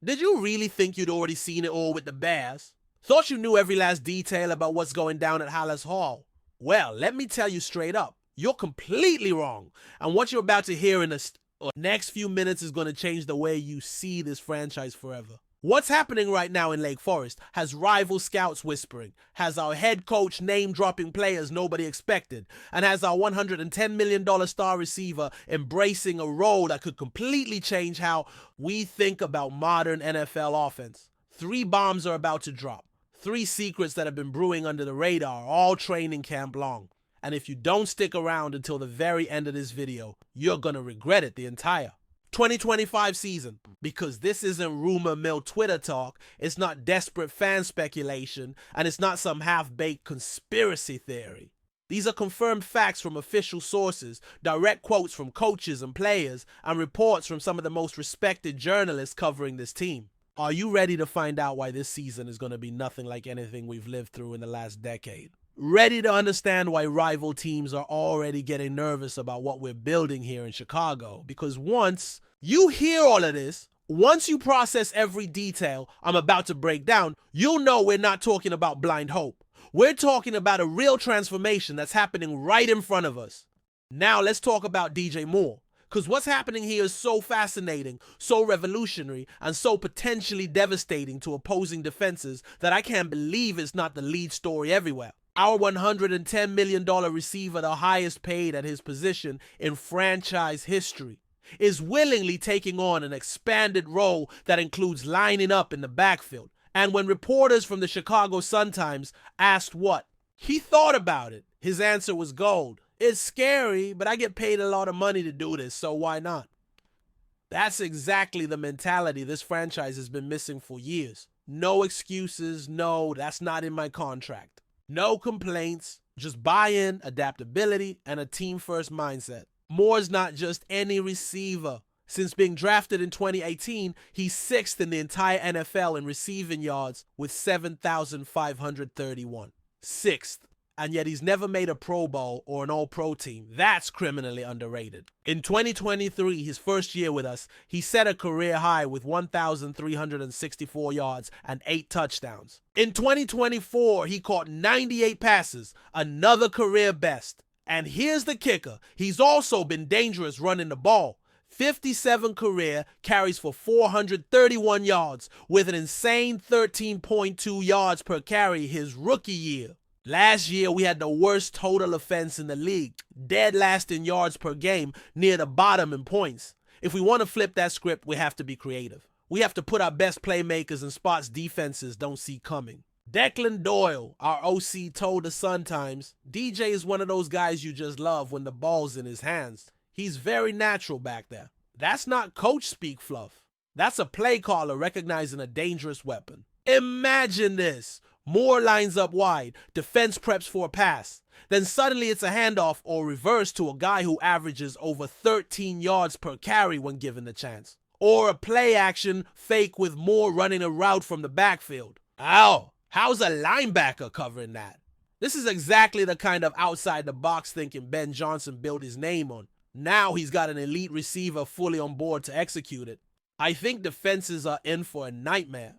Did you really think you'd already seen it all with the Bears? Thought you knew every last detail about what's going down at Hallis Hall? Well, let me tell you straight up, you're completely wrong. And what you're about to hear in the next few minutes is going to change the way you see this franchise forever. What's happening right now in Lake Forest has rival scouts whispering, has our head coach name-dropping players nobody expected, and has our $110 million star receiver embracing a role that could completely change how we think about modern NFL offense. 3 bombs are about to drop. 3 secrets that have been brewing under the radar all training camp long. And if you don't stick around until the very end of this video, you're gonna regret it the entire 2025 season, because this isn't rumor mill Twitter talk, it's not desperate fan speculation, and it's not some half-baked conspiracy theory. These are confirmed facts from official sources, direct quotes from coaches and players, and reports from some of the most respected journalists covering this team. Are you ready to find out why this season is going to be nothing like anything we've lived through in the last decade? Ready to understand why rival teams are already getting nervous about what we're building here in Chicago? Because once you hear all of this, once you process every detail I'm about to break down, you'll know we're not talking about blind hope. We're talking about a real transformation that's happening right in front of us. Now let's talk about DJ Moore. Because what's happening here is so fascinating, so revolutionary, and so potentially devastating to opposing defenses that I can't believe it's not the lead story everywhere. Our $110 million receiver, the highest paid at his position in franchise history, is willingly taking on an expanded role that includes lining up in the backfield. And when reporters from the Chicago Sun-Times asked what he thought about it, his answer was gold. It's scary, but I get paid a lot of money to do this, so why not? That's exactly the mentality this franchise has been missing for years. No excuses, no, that's not in my contract. No complaints, just buy-in, adaptability, and a team-first mindset. Moore's not just any receiver. Since being drafted in 2018, he's 6th in the entire NFL in receiving yards with 7,531. 6th. And yet he's never made a Pro Bowl or an All-Pro team. That's criminally underrated. In 2023, his first year with us, he set a career high with 1,364 yards and 8 touchdowns. In 2024, he caught 98 passes, another career best. And here's the kicker. He's also been dangerous running the ball. 57 career carries for 431 yards with an insane 13.2 yards per carry his rookie year. Last year, we had the worst total offense in the league, dead last in yards per game, near the bottom in points. If we want to flip that script, we have to be creative. We have to put our best playmakers in spots defenses don't see coming. Declan Doyle, our OC, told the Sun-Times, DJ is one of those guys you just love when the ball's in his hands. He's very natural back there. That's not coach speak fluff. That's a play caller recognizing a dangerous weapon. Imagine this. Moore lines up wide, defense preps for a pass. Then suddenly it's a handoff or reverse to a guy who averages over 13 yards per carry when given the chance. Or a play action fake with Moore running a route from the backfield. Ow, how's a linebacker covering that? This is exactly the kind of outside the box thinking Ben Johnson built his name on. Now he's got an elite receiver fully on board to execute it. I think defenses are in for a nightmare.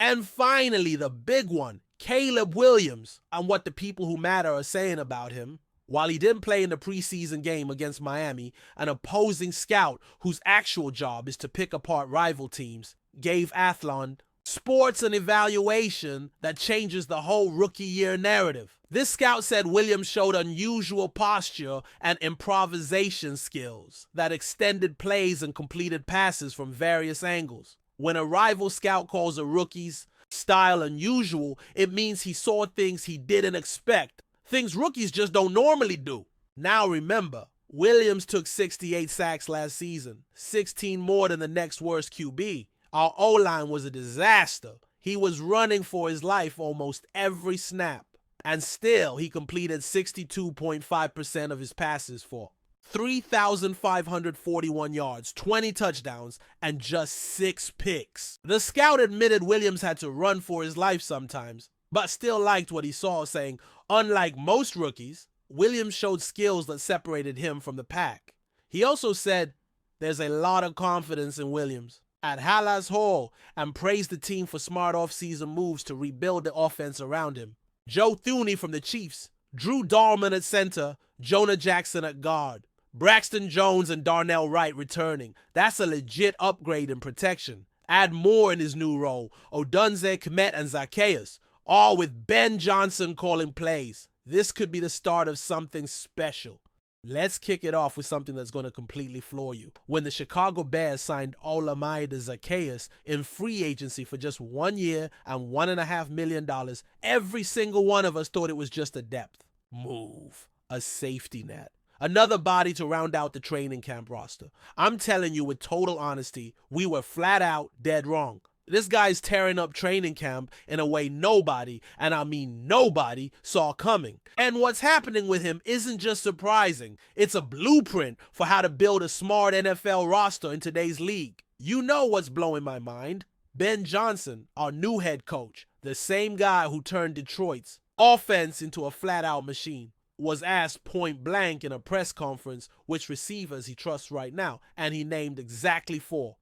And finally, the big one. Caleb Williams, and what the people who matter are saying about him. While he didn't play in the preseason game against Miami, an opposing scout whose actual job is to pick apart rival teams gave Athlon sports and evaluation that changes the whole rookie year narrative. This scout said Williams showed unusual posture and improvisation skills that extended plays and completed passes from various angles. When a rival scout calls a rookie's style unusual, it means he saw things he didn't expect, things rookies just don't normally do. Now remember, Williams took 68 sacks last season, 16 more than the next worst QB. Our O-line was a disaster. He was running for his life almost every snap, and still he completed 62.5% of his passes for 3,541 yards, 20 touchdowns, and just 6 picks. The scout admitted Williams had to run for his life sometimes, but still liked what he saw, saying, unlike most rookies, Williams showed skills that separated him from the pack. He also said, there's a lot of confidence in Williams. at Hallas Hall and praised the team for smart offseason moves to rebuild the offense around him. Joe Thuney from the Chiefs, Drew Dalman at center, Jonah Jackson at guard, Braxton Jones and Darnell Wright returning. That's a legit upgrade in protection. Add more in his new role, Odunze, Kmet, and Zakayas, all with Ben Johnson calling plays. This could be the start of something special. Let's kick it off with something that's going to completely floor you. When the Chicago Bears signed Olamide Zakayas in free agency for just 1 year and $1.5 million, every single one of us thought it was just a depth move, a safety net, another body to round out the training camp roster. I'm telling you with total honesty, we were flat out dead wrong. This guy's tearing up training camp in a way nobody, and I mean nobody, saw coming. And what's happening with him isn't just surprising. It's a blueprint for how to build a smart NFL roster in today's league. You know what's blowing my mind? Ben Johnson, our new head coach, the same guy who turned Detroit's offense into a flat-out machine, was asked point blank in a press conference which receivers he trusts right now, and he named exactly four.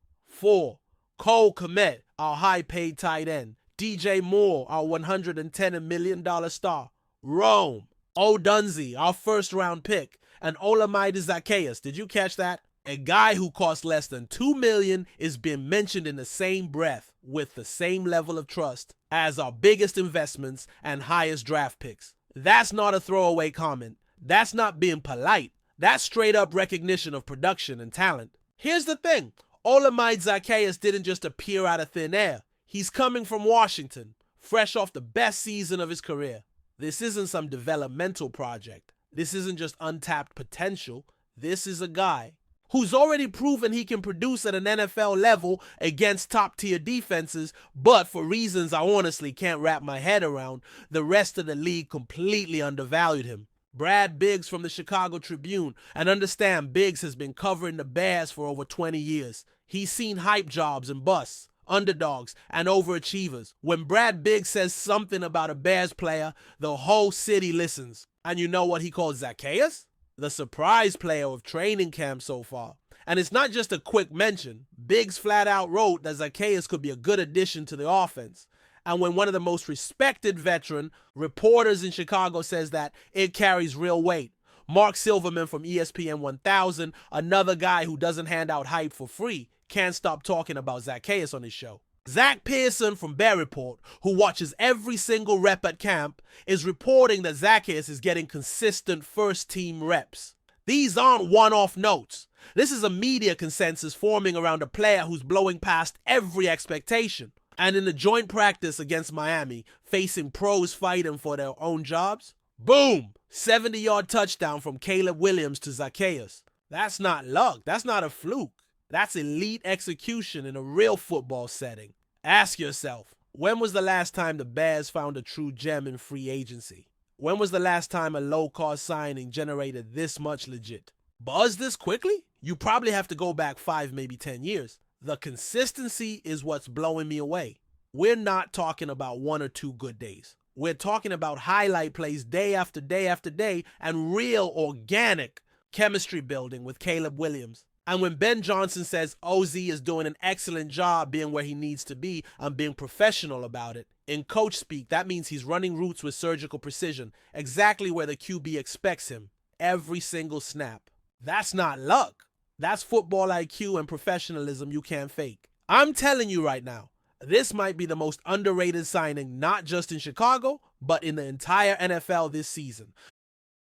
Cole Kmet, our high-paid tight end. DJ Moore, our $110 million star. Rome. Odunze, our first-round pick. And Olamide Zakayas. Did you catch that? A guy who costs less than $2 million is being mentioned in the same breath with the same level of trust as our biggest investments and highest draft picks. That's not a throwaway comment. That's not being polite. That's straight-up recognition of production and talent. Here's the thing. Olamide Zakayas didn't just appear out of thin air. He's coming from Washington, fresh off the best season of his career. This isn't some developmental project. This isn't just untapped potential. This is a guy who's already proven he can produce at an NFL level against top-tier defenses, but for reasons I honestly can't wrap my head around, the rest of the league completely undervalued him. Brad Biggs from the Chicago Tribune, and understand Biggs has been covering the Bears for over 20 years. He's seen hype jobs and busts, underdogs, and overachievers. When Brad Biggs says something about a Bears player, the whole city listens. And you know what he calls Zakayas? The surprise player of training camp so far. And it's not just a quick mention. Biggs flat out wrote that Zakayas could be a good addition to the offense. And when one of the most respected veteran reporters in Chicago says that, it carries real weight. Mark Silverman from ESPN 1000, another guy who doesn't hand out hype for free, can't stop talking about Zakayas on his show. Zach Pearson from Bear Report, who watches every single rep at camp, is reporting that Zakayas is getting consistent first-team reps. These aren't one-off notes. This is a media consensus forming around a player who's blowing past every expectation. And in the joint practice against Miami, facing pros fighting for their own jobs, boom! 70-yard touchdown from Caleb Williams to Zakayas. That's not luck. That's not a fluke. That's elite execution in a real football setting. Ask yourself, when was the last time the Bears found a true gem in free agency? When was the last time a low-cost signing generated this much legit? Buzz this quickly? You probably have to go back 5, maybe 10 years. The consistency is what's blowing me away. We're not talking about 1 or 2 good days. We're talking about highlight plays day after day after day and real organic chemistry building with Caleb Williams. And when Ben Johnson says OZ is doing an excellent job being where he needs to be and being professional about it, in coach speak, that means he's running routes with surgical precision, exactly where the QB expects him, every single snap. That's not luck. That's football IQ and professionalism you can't fake. I'm telling you right now, this might be the most underrated signing, not just in Chicago, but in the entire NFL this season.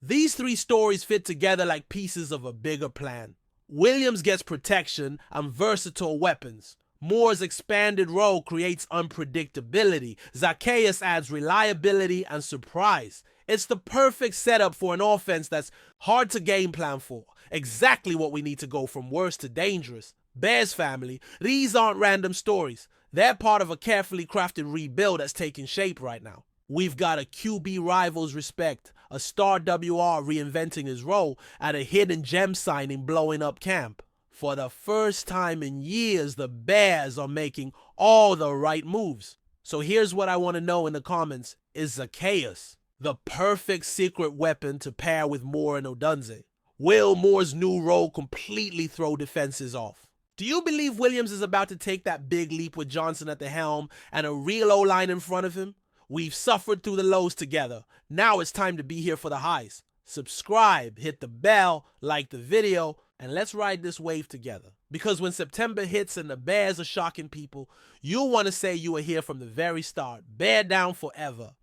These 3 stories fit together like pieces of a bigger plan. Williams gets protection and versatile weapons. Moore's expanded role creates unpredictability. Zakayas adds reliability and surprise. It's the perfect setup for an offense that's hard to game plan for. Exactly what we need to go from worse to dangerous. Bears family, these aren't random stories. They're part of a carefully crafted rebuild that's taking shape right now. We've got a QB rivals respect, a star WR reinventing his role, and a hidden gem signing blowing up camp. For the first time in years, the Bears are making all the right moves. So here's what I want to know in the comments. Is Zakayas the perfect secret weapon to pair with Moore and Odunze? Will Moore's new role completely throw defenses off? Do you believe Williams is about to take that big leap with Johnson at the helm and a real O-line in front of him? We've suffered through the lows together. Now it's time to be here for the highs. Subscribe, hit the bell, like the video, and let's ride this wave together. Because when September hits and the Bears are shocking people, you'll want to say you were here from the very start. Bear down forever.